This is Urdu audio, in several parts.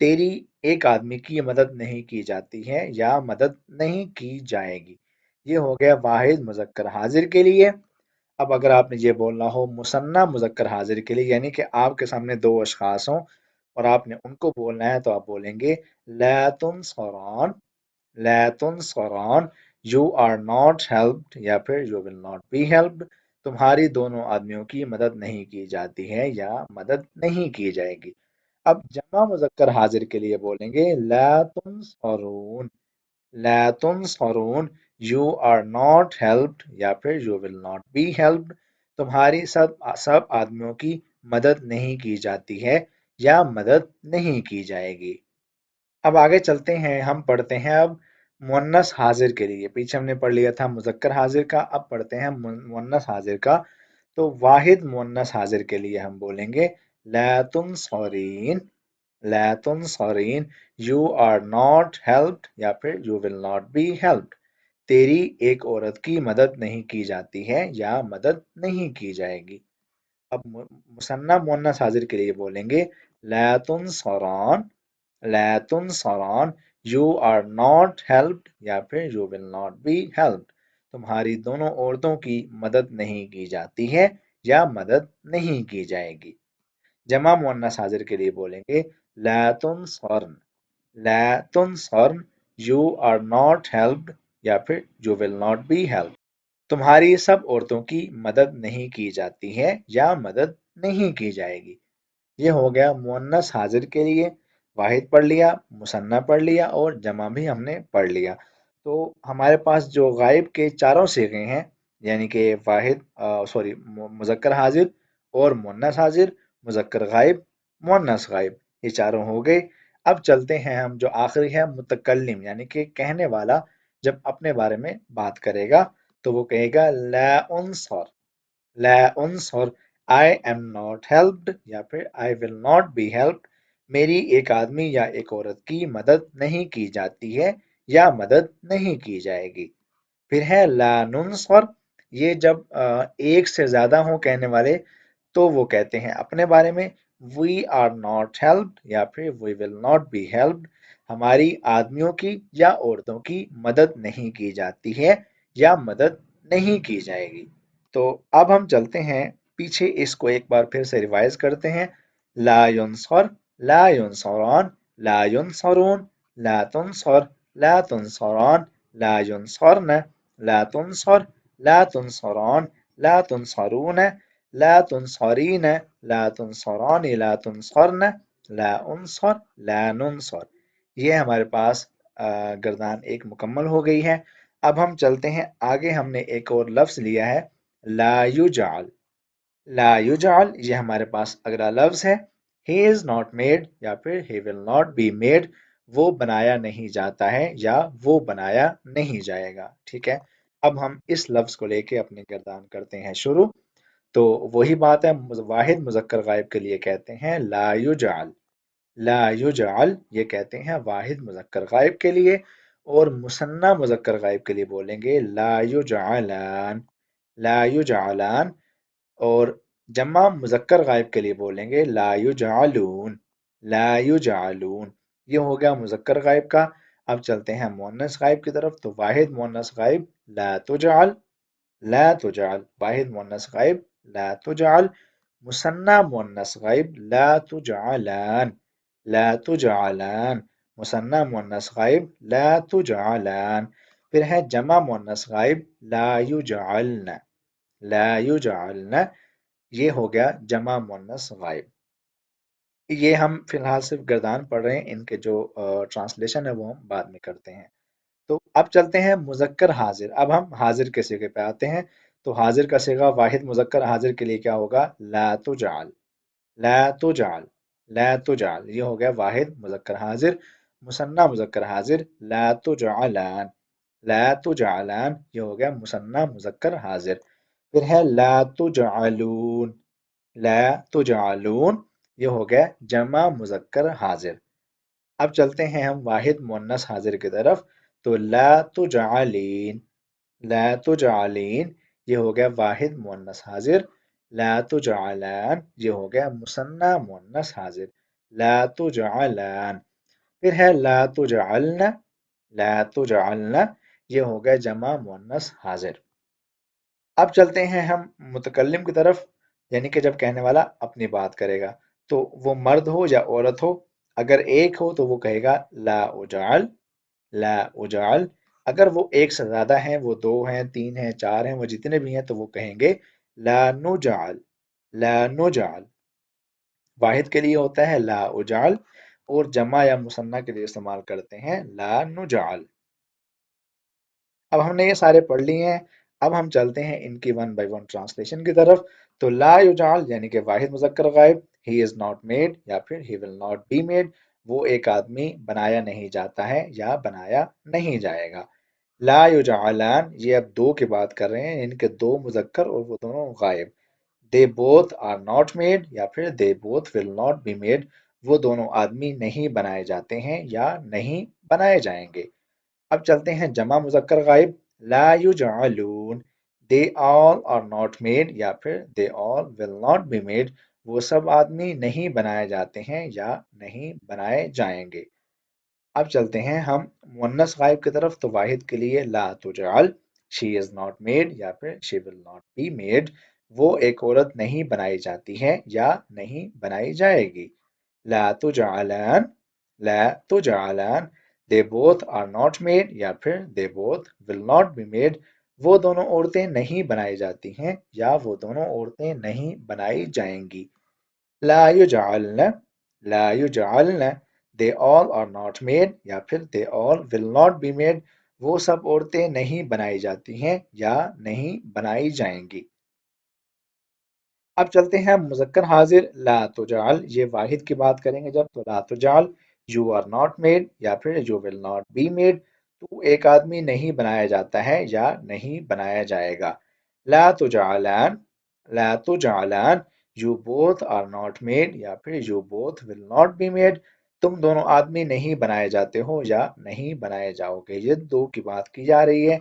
تیری ایک آدمی کی مدد نہیں کی جاتی ہے یا مدد نہیں کی جائے گی۔ یہ ہو گیا واحد مذکر حاضر کے لیے۔ اب اگر آپ نے یہ بولنا ہو مثنیٰ مذکر حاضر کے لیے، یعنی کہ آپ کے سامنے دو اشخاص ہوں اور آپ نے ان کو بولنا ہے، تو آپ بولیں گے لا تنصران، لا تنصران، یو آر ناٹ ہیلپڈ یا پھر you will not be helped, تمہاری دونوں آدمیوں کی مدد نہیں کی جاتی ہے یا مدد نہیں کی جائے گی۔ اب جمع مذکر حاضر کے لیے بولیں گے لا تنصرون، لا تنصرون، یو آر ناٹ ہیلپڈ یا پھر you will not be helped, تمہاری سب آدمیوں کی مدد نہیں کی جاتی ہے یا مدد نہیں کی جائے گی۔ اب آگے چلتے ہیں، ہم پڑھتے ہیں اب مؤنث حاضر کے لیے۔ پیچھے ہم نے پڑھ لیا تھا مذکر حاضر کا، اب پڑھتے ہیں مؤنث حاضر کا۔ تو واحد مؤنث حاضر کے لیے ہم بولیں گے لا تنصرین، لا تنصرین، یو آر ناٹ ہیلپڈ یا پھر you will not be helped, تیری ایک عورت کی مدد نہیں کی جاتی ہے یا مدد نہیں کی جائے گی۔ اب مثنیٰ مؤنث حاضر کے لیے بولیں گے لا تنصران، لا تنصران، یو آر ناٹ ہیلپڈ یا پھر you will not be helped, تمہاری دونوں عورتوں کی مدد نہیں کی جاتی ہے یا مدد نہیں کی جائے گی۔ جمع مؤنث حاضر کے لیے بولیں گے لا تنصرن، لا تنصرن، یو آر ناٹ ہیلپڈ یا پھر you will not be helped, تمہاری سب عورتوں کی مدد نہیں کی جاتی ہے یا مدد نہیں کی جائے گی۔ یہ ہو گیا مؤنث حاضر کے لیے، واحد پڑھ لیا، مثنیٰ پڑھ لیا اور جمع بھی ہم نے پڑھ لیا۔ تو ہمارے پاس جو غائب کے چاروں صیغے ہیں، یعنی کہ واحد مذکر حاضر اور مؤنث حاضر، مذکر غائب، مؤنث غائب، یہ چاروں ہو گئے۔ اب چلتے ہیں ہم جو آخری ہے متکلم، یعنی کہ کہنے والا جب اپنے بارے میں بات کرے گا تو وہ کہے گا لا انصر، لا Ansar, I am not helped یا پھر I will not be helped، میری ایک آدمی یا ایک عورت کی مدد نہیں کی جاتی ہے یا مدد نہیں کی جائے گی۔ پھر ہے لا ننصر، یہ جب ایک سے زیادہ ہوں کہنے والے تو وہ کہتے ہیں اپنے بارے میں we are not helped یا پھر we will not be helped، ہماری آدمیوں کی یا عورتوں کی مدد نہیں کی جاتی ہے یا مدد نہیں کی جائے گی۔ تو اب ہم چلتے ہیں پیچھے، اس کو ایک بار پھر سے ریوائز کرتے ہیں۔ لا ینصر، لا ینصران، لا ینصرون، لا تنصر، لا تنصران، لا ینصرن، لا تنصر، لا تنصران، لا تنصرون، لا تنصرین، لا تنصران، لا تنصرن، لا انصر، لا ننصر۔ یہ ہمارے پاس گردان ایک مکمل ہو گئی ہے۔ اب ہم چلتے ہیں آگے، ہم نے ایک اور لفظ لیا ہے لا یجعل، لا یجعل، یہ ہمارے پاس اگلا لفظ ہے۔ he is not made یا پھر he will not be made، وہ بنایا نہیں جاتا ہے یا وہ بنایا نہیں جائے گا، ٹھیک ہے۔ اب ہم اس لفظ کو لے کے اپنی گردان کرتے ہیں شروع۔ تو وہی بات ہے، واحد مذکر غائب کے لیے کہتے ہیں لا یجعل، لا یجعل، یہ کہتے ہیں واحد مذکر غائب کے لیے، اور مثنیٰ مذکر غائب کے لیے بولیں گے لا یجعلان، لا یجعلان، اور جمع مذکر غائب کے لیے بولیں گے لا یجعلون، لا یجعلون۔ یہ ہو گیا مذکر غائب کا۔ اب چلتے ہیں مؤنث غائب کی طرف، تو واحد مؤنث غائب لا تجعل، لا تجعل، واحد مؤنث غائب لا تجعل، مثنیٰ مؤنث غائب لا تجعلان، لا تجعلان، مثنیٰ مؤنث غائب لا تجعلان۔ پھر ہے جمع مؤنث غائب لا یجعلن، لا یجعلن، یہ ہو گیا جمع مؤنث غائب۔ یہ ہم فی الحال صرف گردان پڑھ رہے ہیں، ان کے جو ٹرانسلیشن ہے وہ ہم بعد میں کرتے ہیں۔ تو اب چلتے ہیں مذکر حاضر، اب ہم حاضر کے صیغے پہ آتے ہیں۔ تو حاضر کا صیغہ واحد مذکر حاضر کے لیے کیا ہوگا؟ لا تجعل، لا تجعل، لا تجعل، یہ ہو گیا واحد مذکر حاضر۔ مثنیٰ مذکر حاضر لا تجعلان، لا تجعلان، یہ ہو گیا مثنیٰ مذکر حاضر۔ پھر ہے لا تجعلون، لا تجعلون، یہ ہو گیا جمع مذکر حاضر۔ اب چلتے ہیں ہم واحد مؤنث حاضر کی طرف، تو لا تجعلین، لا تجعلین، یہ ہو گیا واحد مؤنث حاضر۔ لا تجعلان، یہ ہو گیا مثنیٰ مؤنث حاضر۔ لا تجعلان، پھر ہے لا تجعلنا، لا تجعلنا، یہ ہو گیا جمع مؤنث حاضر۔ اب چلتے ہیں ہم متکلم کی طرف، یعنی کہ جب کہنے والا اپنی بات کرے گا تو وہ مرد ہو یا عورت ہو، اگر ایک ہو تو وہ کہے گا لا اجعل، لا اجعل، اگر وہ ایک سے زیادہ ہیں، وہ دو ہیں، تین ہیں، چار ہیں، وہ جتنے بھی ہیں تو وہ کہیں گے لا نجعل، لا نجعل۔ واحد کے لیے ہوتا ہے لا اجعل، اور جمع یا مثنیٰ کے لیے استعمال کرتے ہیں لا نجعل۔ اب ہم نے یہ سارے پڑھ لیے ہیں، اب ہم چلتے ہیں ان کی ون بائی ون ٹرانسلیشن کی طرف۔ تو لا یجعل یعنی کہ واحد مذکر غائب، ہی از ناٹ میڈ یا پھر ہی ول ناٹ بی میڈ، وہ ایک آدمی بنایا نہیں جاتا ہے یا بنایا نہیں جائے گا۔ لا یجعلان، یہ اب دو کی بات کر رہے ہیں، ان کے دو مذکر اور وہ دونوں غائب۔ They both are not made یا پھر they both will not be made, وہ دونوں آدمی نہیں بنائے جاتے ہیں یا نہیں بنائے جائیں گے۔ اب چلتے ہیں جمع مذکر غائب، لا یجعلون، they all are not made یا پھر they all will not be made، وہ سب آدمی نہیں بنائے جاتے ہیں یا نہیں بنائے جائیں گے۔ اب چلتے ہیں ہم مؤنث غائب کی طرف، تو واحد کے لیے لا تجعل، she is not made یا پھر she will not be made، وہ ایک عورت نہیں بنائی جاتی ہے یا نہیں بنائی جائے گی۔ لا تجعلان، لا تجعلان، they both are not made یا پھر they both will not be made، وہ دونوں عورتیں نہیں بنائی جاتی ہیں یا وہ دونوں عورتیں نہیں بنائی جائیں گی۔ لا یجعلن، لا یجعلن، they all are not made یا پھر they all will not be made، وہ سب عورتیں نہیں بنائی جاتی ہیں یا نہیں بنائی جائیں گی۔ اب چلتے ہیں مذکر حاضر، لا تجعل، یہ واحد کی بات کریں گے جب، تو لا تجعل یو آر ناٹ میڈ یا پھر you will not be made, تو ایک آدمی نہیں بنایا جاتا ہے یا نہیں بنایا جائے گا۔ لا تجعلان، لا تجعلان، you both are not made یا پھر you both will not be made, تم دونوں آدمی نہیں بنائے جاتے ہو یا نہیں بنائے جاؤ گے۔ یہ دو کی بات کی جا رہی ہے۔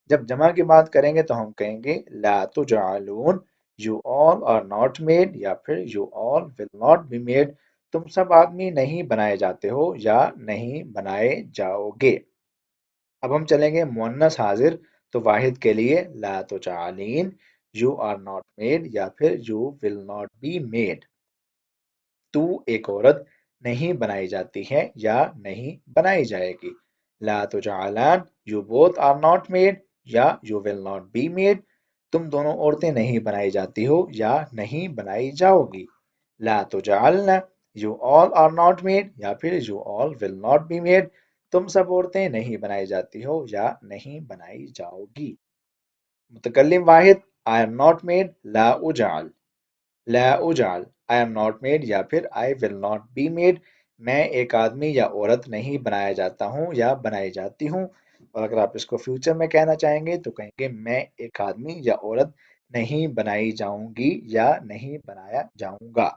جب جمع کی بات کریں گے تو ہم کہیں گے لا تجعلون you all are not made یا پھر you all will not be made، تم سب آدمی نہیں بنائے جاتے ہو یا نہیں بنائے جاؤ گے۔ اب ہم چلیں گے مؤنث حاضر، تو واحد کے لیے لا تجعلین، you are not made یا پھر you will not be made، تو ایک عورت نہیں بنائی جاتی ہے یا نہیں بنائی جائے گی۔ لا تجعلان، you both are not made یا you will not be made، تم دونوں عورتیں نہیں بنائی جاتی ہو یا نہیں بنائی جاؤ گی۔ لا تجعلن، you all are not made یا پھر you all will not be made، تم سب عورتیں نہیں بنائی جاتی ہو یا نہیں بنائی جاؤ گی۔ متکلم واحد، I am not made، لا اجعل، لا اجعل، I am not made یا پھر I will not be made، میں ایک آدمی یا عورت نہیں بنایا جاتا ہوں یا بنائی جاتی ہوں۔ اور اگر آپ اس کو فیوچر میں کہنا چاہیں گے تو کہیں گے میں ایک آدمی یا عورت نہیں بنائی جاؤں گی یا نہیں بنایا جاؤں گا۔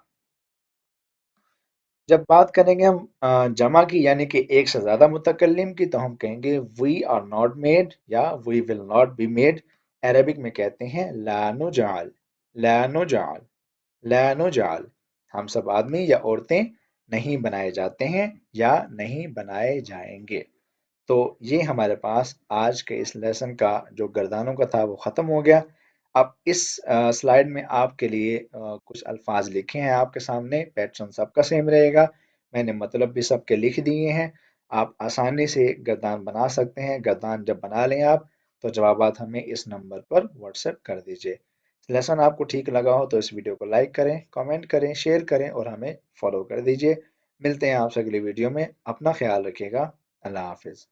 جب بات کریں گے ہم جمع کی، یعنی کہ ایک سے زیادہ متکلم کی، تو ہم کہیں گے we are not made یا we will not be made۔ Arabic میں کہتے ہیں لا نجعل، لا نجعل، لا نجعل، ہم سب آدمی یا عورتیں نہیں بنائے جاتے ہیں یا نہیں بنائے جائیں گے۔ تو یہ ہمارے پاس آج کے اس لیسن کا جو گردانوں کا تھا وہ ختم ہو گیا۔ اب اس سلائیڈ میں آپ کے لیے کچھ الفاظ لکھے ہیں آپ کے سامنے، پیٹرن سب کا سیم رہے گا، میں نے مطلب بھی سب کے لکھ دیے ہیں، آپ آسانی سے گردان بنا سکتے ہیں۔ گردان جب بنا لیں آپ تو جوابات ہمیں اس نمبر پر واٹس ایپ کر دیجئے۔ لیسن آپ کو ٹھیک لگا ہو تو اس ویڈیو کو لائک کریں، کامنٹ کریں، شیئر کریں اور ہمیں فالو کر دیجئے۔ ملتے ہیں آپ سے اگلی ویڈیو میں، اپنا خیال رکھیے گا، اللہ حافظ۔